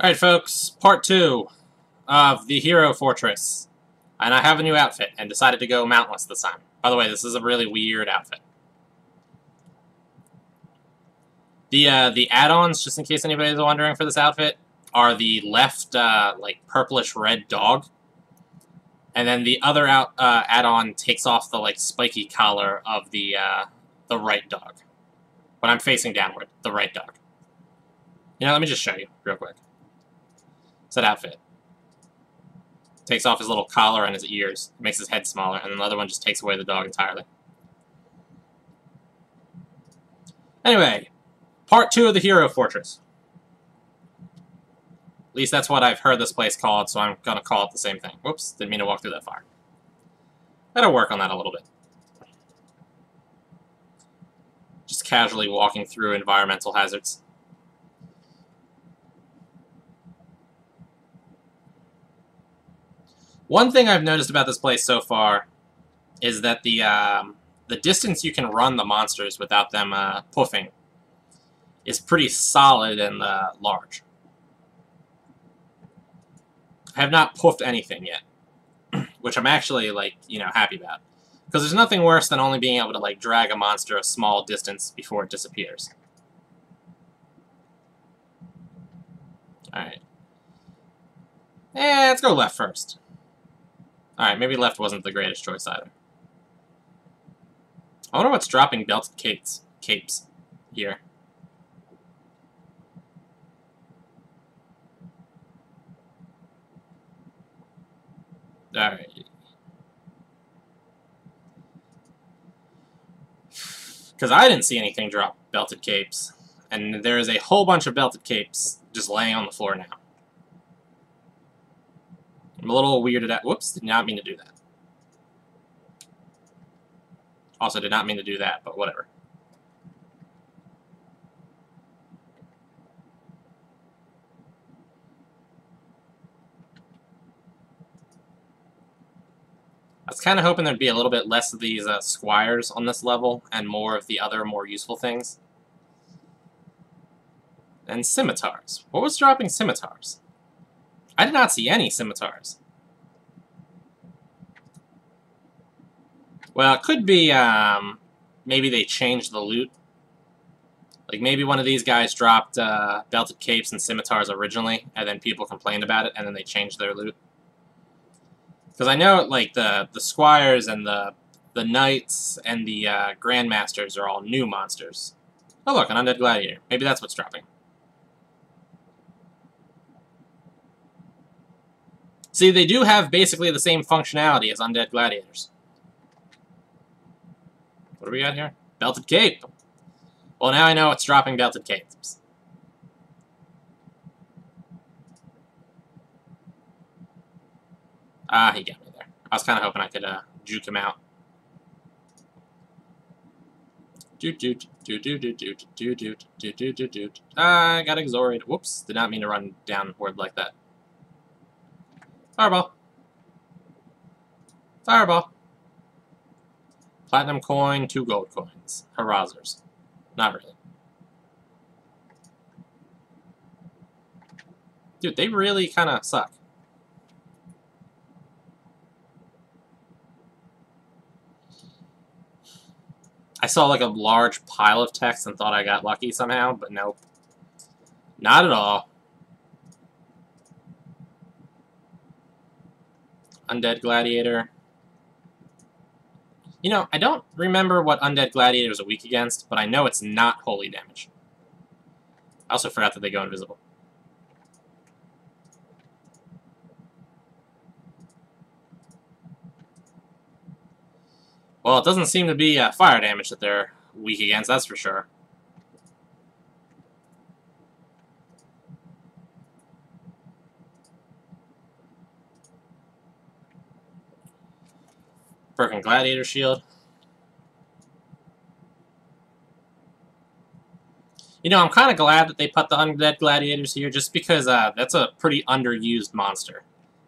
Alright folks, part 2 of the Hero Fortress. And I have a new outfit, and decided to go mountless this time. By the way, this is a really weird outfit. The add-ons, just in case anybody's wondering for this outfit, are the left, like, purplish-red dog. And then the other add-on takes off the, like, spiky collar of the right dog. When I'm facing downward, the right dog. You know, let me just show you, real quick. It's that outfit. Takes off his little collar and his ears, makes his head smaller, and then the other one just takes away the dog entirely. Anyway, part 2 of the Hero Fortress. At least that's what I've heard this place called, so I'm gonna call it the same thing. Whoops, didn't mean to walk through that fire. Gotta work on that a little bit. Just casually walking through environmental hazards. One thing I've noticed about this place so far is that the distance you can run the monsters without them puffing is pretty solid and large. I have not puffed anything yet, which I'm actually, like, you know, happy about. Because there's nothing worse than only being able to, like, drag a monster a small distance before it disappears. Alright. Let's go left first. Alright, maybe left wasn't the greatest choice either. I wonder what's dropping belted capes here. Alright. Because I didn't see anything drop belted capes. And there is a whole bunch of belted capes just laying on the floor now. I'm a little weirded out. Whoops, did not mean to do that. Also did not mean to do that, but whatever. I was kind of hoping there'd be a little bit less of these squires on this level, and more of the other more useful things. And scimitars. What was dropping scimitars? I did not see any scimitars. Well, it could be, maybe they changed the loot. Like, maybe one of these guys dropped belted capes and scimitars originally, and then people complained about it, and then they changed their loot. Because I know, like, the squires and the knights and the grandmasters are all new monsters. Oh, look, an undead gladiator. Maybe that's what's dropping. See, they do have basically the same functionality as undead gladiators. What do we got here? Belted cape. Well, now I know it's dropping belted capes. Ah, he got me there. I was kind of hoping I could juke him out. I got exorted. Whoops, did not mean to run downward like that. Fireball. Fireball. Platinum coin, 2 gold coins. Harassers. Not really. Dude, they really kind of suck. I saw like a large pile of text and thought I got lucky somehow, but nope. Not at all. Undead gladiator. You know, I don't remember what undead gladiators are weak against, but I know it's not holy damage. I also forgot that they go invisible. Well, it doesn't seem to be fire damage that they're weak against, that's for sure. Broken gladiator shield. You know, I'm kind of glad that they put the undead gladiators here, just because that's a pretty underused monster.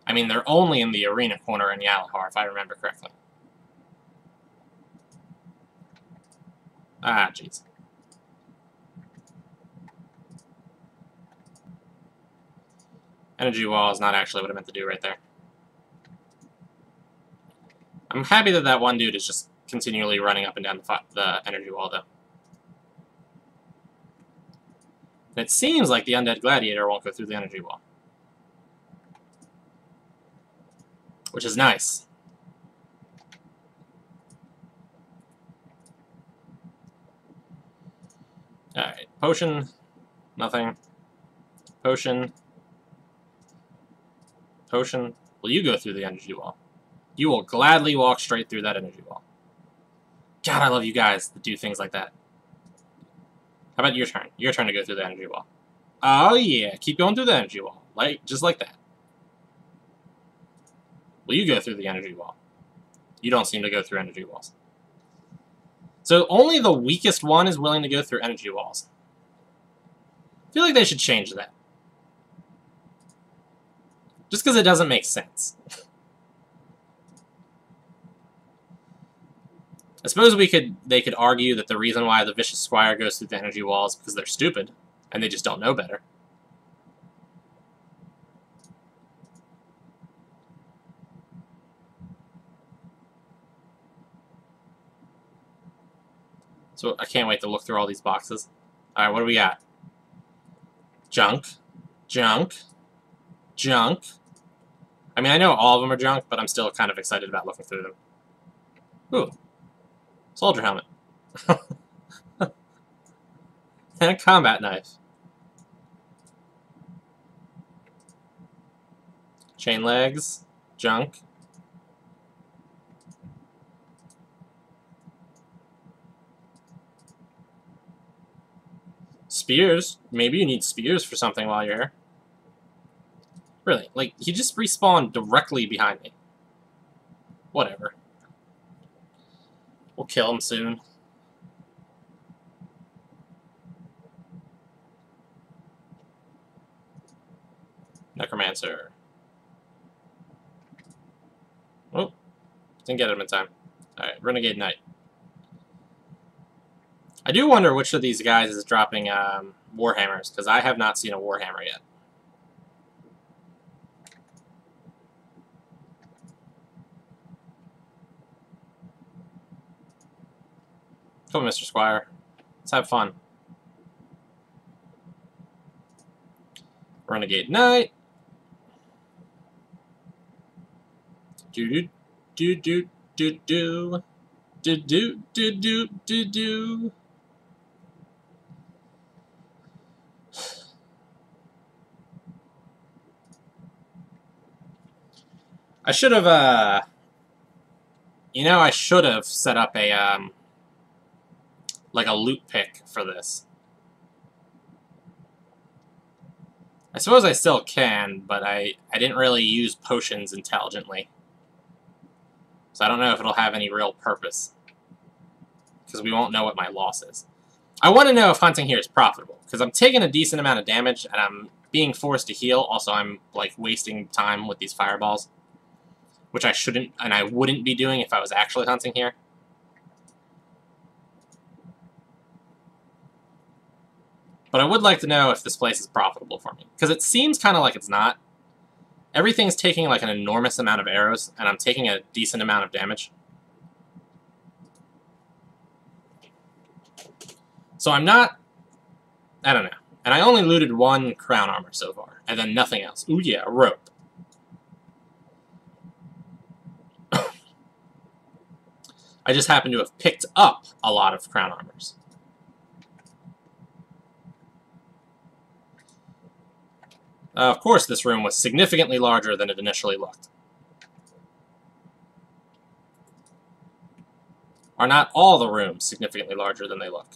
I mean, they're only in the arena corner in Yalahar, if I remember correctly. Ah, jeez. Energy wall is not actually what I meant to do right there. I'm happy that that one dude is just continually running up and down the energy wall, though. And it seems like the undead gladiator won't go through the energy wall. Which is nice. Alright, potion, nothing. Potion. Potion. Will you go through the energy wall? You will gladly walk straight through that energy wall. God, I love you guys that do things like that. How about your turn? Your turn to go through the energy wall. Oh yeah, keep going through the energy wall. Just like that. Will you go through the energy wall? You don't seem to go through energy walls. So only the weakest one is willing to go through energy walls. I feel like they should change that. Just because it doesn't make sense. I suppose they could argue that the reason why the Vicious Squire goes through the energy wall is because they're stupid, and they just don't know better. So I can't wait to look through all these boxes. Alright, what do we got? Junk. Junk. Junk. I mean, I know all of them are junk, but I'm still kind of excited about looking through them. Ooh. Soldier helmet. And a combat knife. Chain legs. Junk. Spears. Maybe you need spears for something while you're here. Really, like, he just respawned directly behind me. Whatever. We'll kill him soon. Necromancer. Oh, didn't get him in time. Alright, Renegade Knight. I do wonder which of these guys is dropping Warhammers, because I have not seen a Warhammer yet. Come on, Mr. Squire. Let's have fun. Renegade Knight. Do do do do do do do do do do do. I should have you know, I should have set up a like a loot pick for this. I suppose I still can, but I didn't really use potions intelligently. So I don't know if it'll have any real purpose. Because we won't know what my loss is. I want to know if hunting here is profitable. Because I'm taking a decent amount of damage, and I'm being forced to heal. Also, I'm like wasting time with these fireballs. Which I shouldn't, and I wouldn't be doing if I was actually hunting here. But I would like to know if this place is profitable for me. Because it seems kind of like it's not. Everything's taking like an enormous amount of arrows, and I'm taking a decent amount of damage. So I'm not... I don't know. And I only looted one crown armor so far, and then nothing else. Ooh yeah, a rope. I just happen to have picked up a lot of crown armors. Of course, this room was significantly larger than it initially looked. Are not all the rooms significantly larger than they look?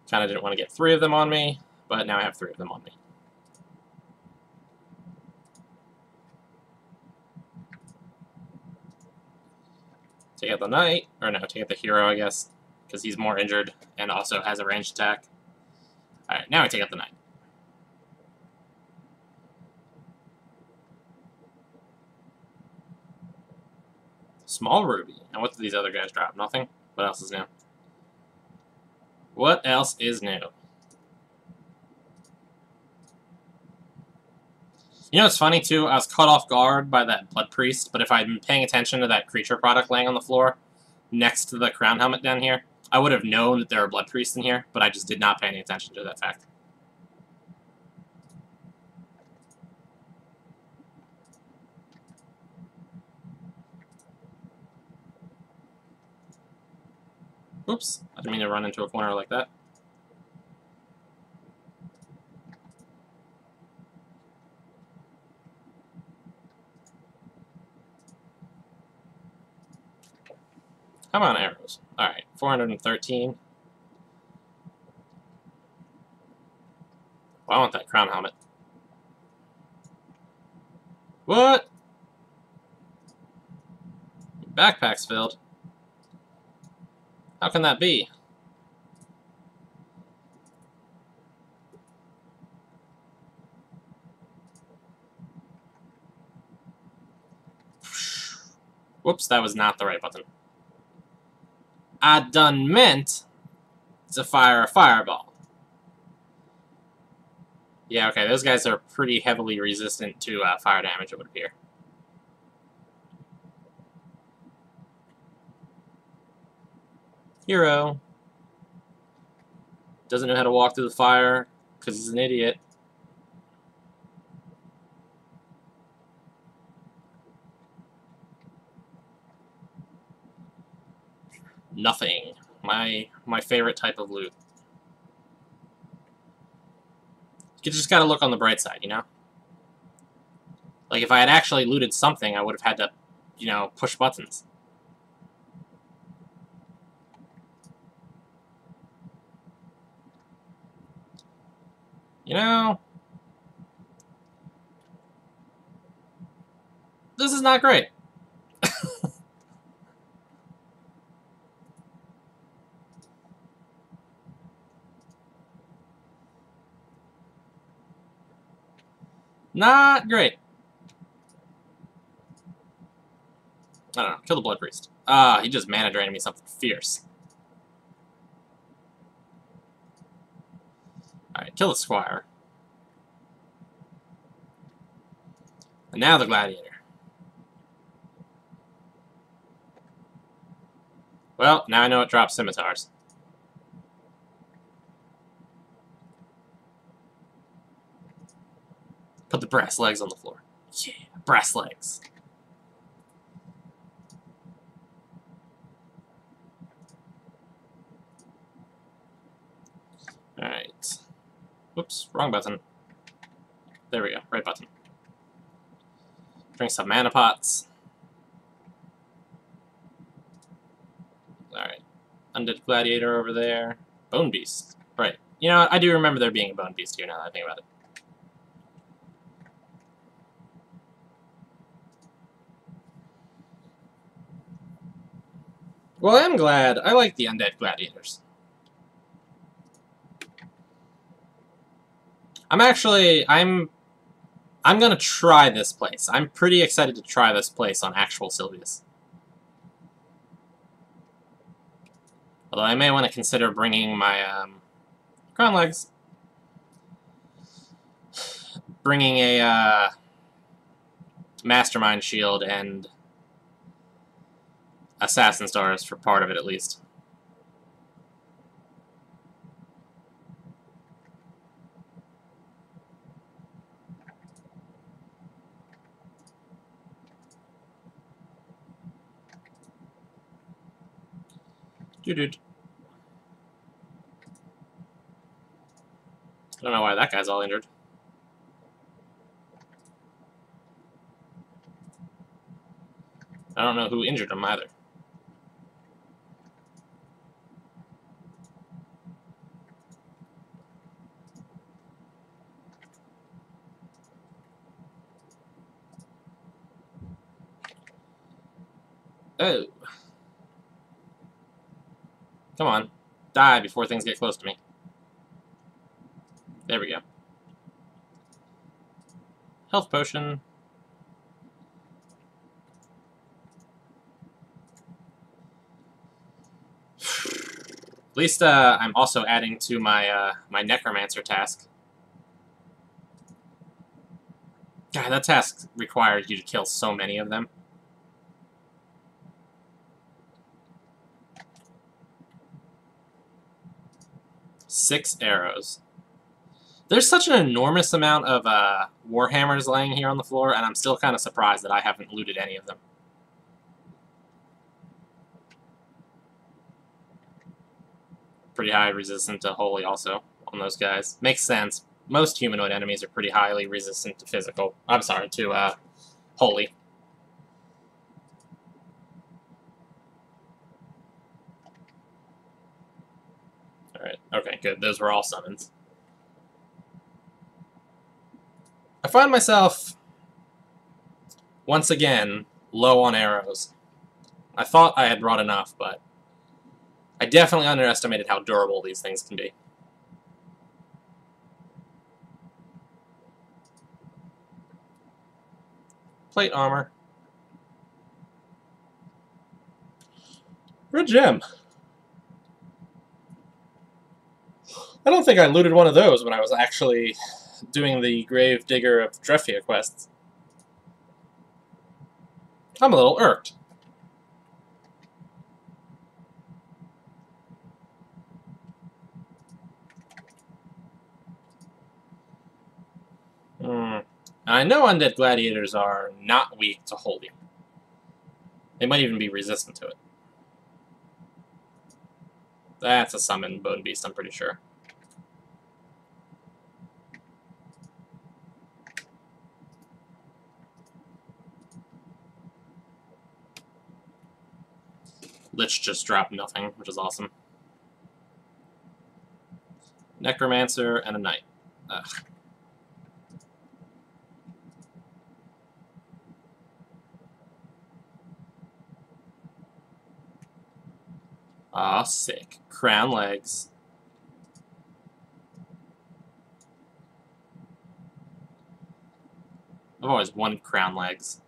Kind of didn't want to get 3 of them on me, but now I have 3 of them on me. Take out the knight, or no, take out the hero, I guess, because he's more injured and also has a ranged attack. Alright, now I take out the knight. Small ruby. And what did these other guys drop? Nothing? What else is new? What else is new? You know what's funny, too? I was caught off guard by that Blood Priest, but if I'd been paying attention to that creature product laying on the floor next to the crown helmet down here, I would have known that there were Blood Priests in here, but I just did not pay any attention to that fact. Oops, I didn't mean to run into a corner like that. Come on, arrows. Alright, 413. Well, I want that crown helmet. What? Backpack's filled. How can that be? Whoops, that was not the right button. I done meant to fire a fireball. Yeah, okay, those guys are pretty heavily resistant to fire damage, it would appear. Hero. Doesn't know how to walk through the fire, because he's an idiot. Nothing. My favorite type of loot. You just gotta look on the bright side, you know? Like, if I had actually looted something, I would have had to, you know, push buttons. You know, this is not great. Not great. I don't know. Kill the Blood Priest. He just mana drained me something fierce. Alright, kill the Squire. And now the Gladiator. Well, now I know it drops scimitars. Put the brass legs on the floor. Yeah, brass legs. Alright. Whoops, wrong button. There we go, right button. Drink some mana pots. Alright. Undead Gladiator over there. Bone Beast. Right. You know, I do remember there being a Bone Beast here now that I think about it. Well, I'm glad. I like the Undead Gladiators. I'm gonna try this place. I'm pretty excited to try this place on actual Sylvius. Although I may want to consider bringing my, crown legs. Bringing a, Mastermind Shield and Assassin Stars for part of it, at least. Dude. I don't know why that guy's all injured. I don't know who injured him either. Oh. Come on. Die before things get close to me. There we go. Health potion. least I'm also adding to my my Necromancer task. God, that task required you to kill so many of them. Six arrows. There's such an enormous amount of Warhammers laying here on the floor, and I'm still kind of surprised that I haven't looted any of them. Pretty high resistant to Holy also on those guys. Makes sense. Most humanoid enemies are pretty highly resistant to physical. I'm sorry, to Holy. Alright, okay, good. Those were all summons. I find myself, once again, low on arrows. I thought I had brought enough, but I definitely underestimated how durable these things can be. Plate armor. Red gem. I don't think I looted one of those when I was actually doing the Grave Digger of Drefia quests. I'm a little irked. I know undead gladiators are not weak to Holy. They might even be resistant to it. That's a summoned Bone Beast, I'm pretty sure. Lich just dropped nothing, which is awesome. Necromancer and a Knight. Ugh. Ah, sick. Crown legs. I've always wanted crown legs.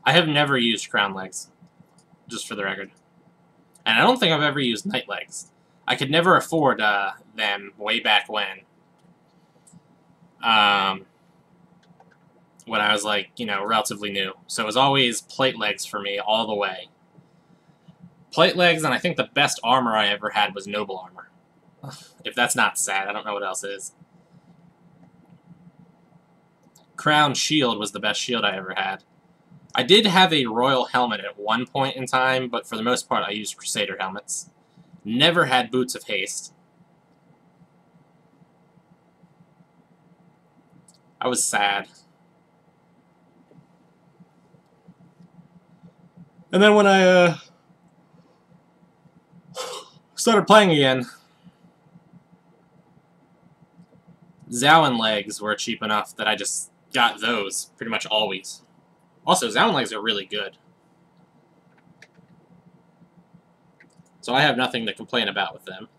I have never used crown legs, just for the record. And I don't think I've ever used knight legs. I could never afford them way back when. When I was, like, you know, relatively new. So it was always plate legs for me all the way. Plate legs, and I think the best armor I ever had was noble armor. If that's not sad, I don't know what else is. Crown shield was the best shield I ever had. I did have a royal helmet at one point in time, but for the most part I used crusader helmets. Never had boots of haste. I was sad. And then when I started playing again, Zowan legs were cheap enough that I just got those pretty much always. Also, Zowan legs are really good. So I have nothing to complain about with them.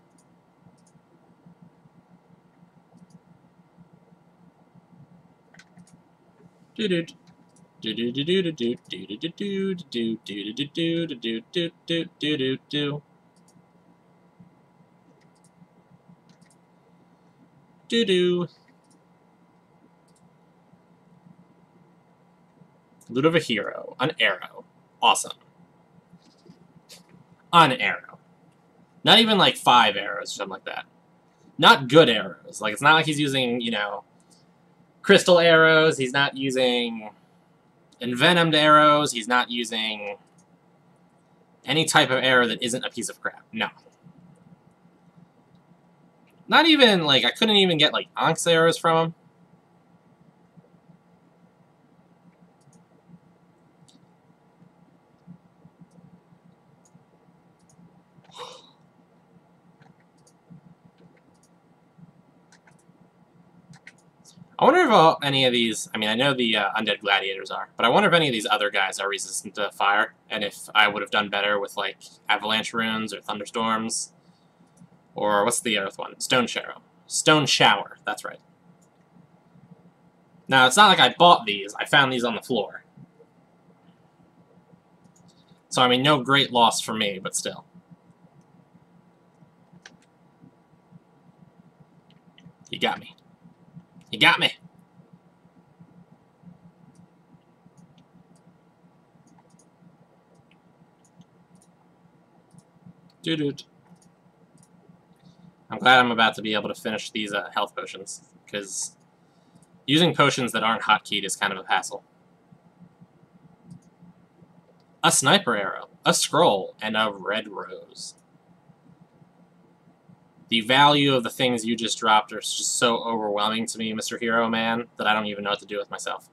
Loot of a hero. An arrow. Awesome. An arrow. Not even like 5 arrows or something like that. Not good arrows. Like, it's not like he's using, you know, crystal arrows. He's not using envenomed arrows. He's not using any type of arrow that isn't a piece of crap. No. Not even, like, I couldn't even get, like, Onyx arrows from him. I wonder if any of these, I mean, I know the undead gladiators are, but I wonder if any of these other guys are resistant to fire, and if I would have done better with, like, avalanche runes or thunderstorms, or what's the earth one? Stone Shower. Stone Shower, that's right. Now, it's not like I bought these, I found these on the floor. So, I mean, no great loss for me, but still. He got me. He got me! Dude. I'm glad I'm about to be able to finish these health potions, because using potions that aren't hotkeyed is kind of a hassle. A sniper arrow, a scroll, and a red rose. The value of the things you just dropped are just so overwhelming to me, Mr. Hero Man, that I don't even know what to do with myself.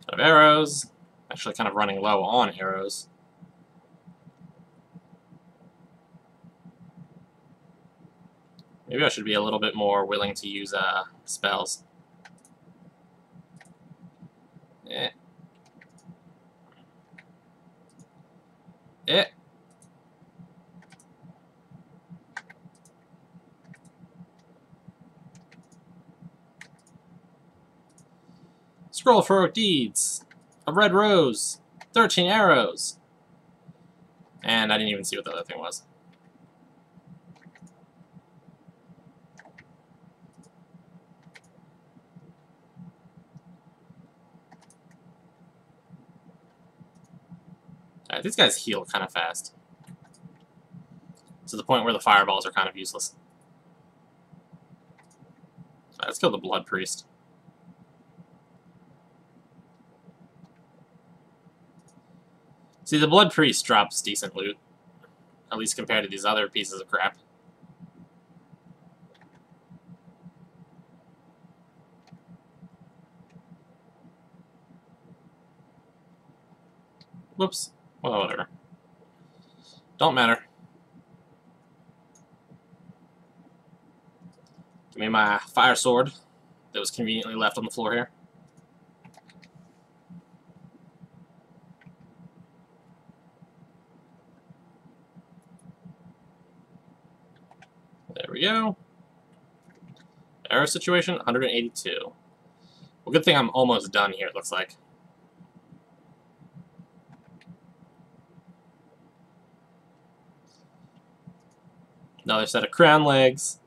Set of arrows. Actually kind of running low on arrows. Maybe I should be a little bit more willing to use spells. Eh. Eh. Scroll of heroic deeds. A red rose. 13 arrows. And I didn't even see what the other thing was. Alright, these guys heal kind of fast. To the point where the fireballs are kind of useless. Alright, let's kill the Blood Priest. See, the Blood Priest drops decent loot. At least compared to these other pieces of crap. Whoops. Well, whatever. Don't matter. Give me my fire sword that was conveniently left on the floor here. There we go. Arrow situation, 182. Well, good thing I'm almost done here, it looks like. Another set of crown legs.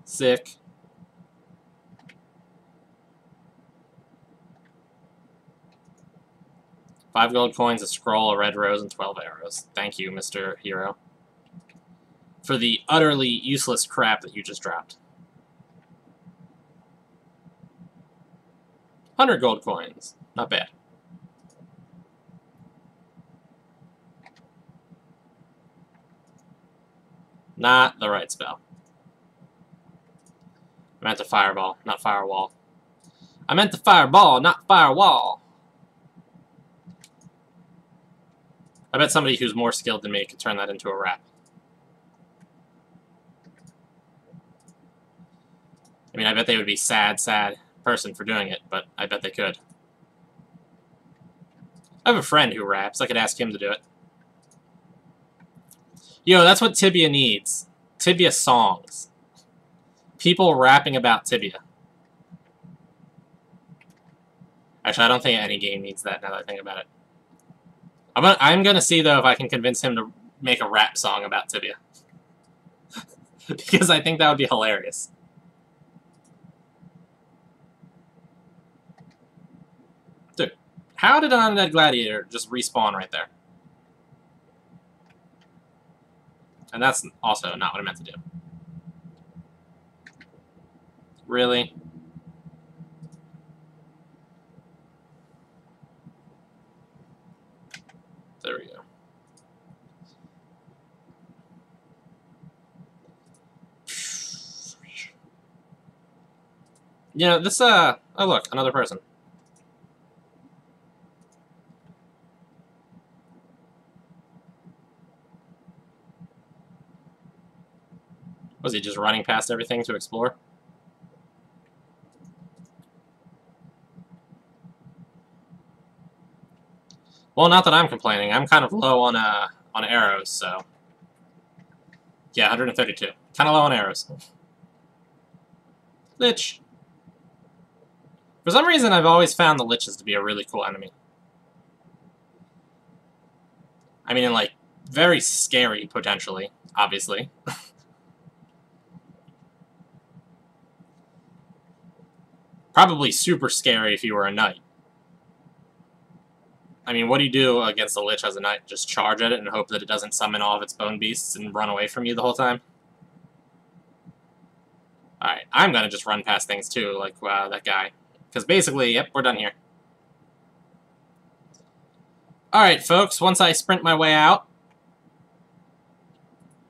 Sick. Five gold coins, a scroll, a red rose, and 12 arrows. Thank you, Mr. Hero, for the utterly useless crap that you just dropped. 100 gold coins. Not bad. Not the right spell. I meant to fireball, not firewall. I meant to fireball, not firewall. I bet somebody who's more skilled than me could turn that into a rap. I mean, I bet they would be sad person for doing it, but I bet they could. I have a friend who raps. I could ask him to do it. Yo, that's what Tibia needs. Tibia songs. People rapping about Tibia. Actually, I don't think any game needs that now that I think about it. I'm gonna see, though, if I can convince him to make a rap song about Tibia. Because I think that would be hilarious. Dude, how did an undead gladiator just respawn right there? And that's also not what I meant to do. Really? There we go. You know, this, oh look, another person. Was he just running past everything to explore? Well, not that I'm complaining. I'm kind of low on arrows, so... Yeah, 132. Kind of low on arrows. Lich. For some reason, I've always found the liches to be a really cool enemy. I mean, like, very scary, potentially, obviously. Probably super scary if you were a knight. I mean, what do you do against a lich as a knight? Just charge at it and hope that it doesn't summon all of its bone beasts and run away from you the whole time? Alright, I'm gonna just run past things too, like that guy. Because basically, yep, we're done here. Alright, folks, once I sprint my way out...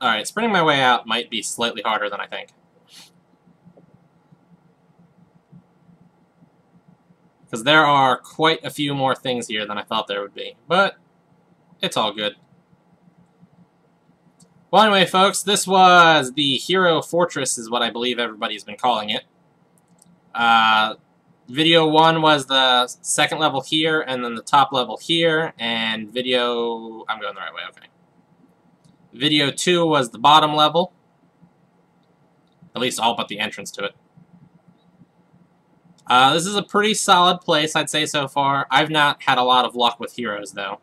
Alright, sprinting my way out might be slightly harder than I think. Because there are quite a few more things here than I thought there would be. But, it's all good. Well, anyway, folks, this was the Hero Fortress, is what I believe everybody's been calling it. Video 1 was the second level here, and then the top level here, and video... I'm going the right way, okay. Video 2 was the bottom level. At least all but the entrance to it. This is a pretty solid place, I'd say, so far. I've not had a lot of luck with heroes, though.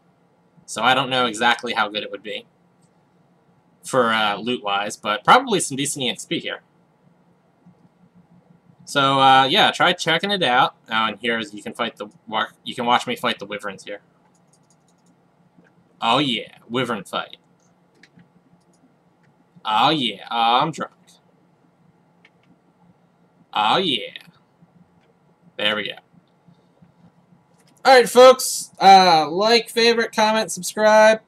So I don't know exactly how good it would be. For loot-wise, but probably some decent EXP here. So, yeah, try checking it out. Oh, and here's, you can watch me fight the wyverns here. Oh yeah, wyvern fight. Oh yeah, oh, I'm drunk. Oh yeah. There we go. Alright, folks. Like, favorite, comment, subscribe.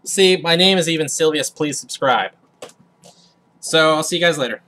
See, my name is even Silvius. Please subscribe. So, I'll see you guys later.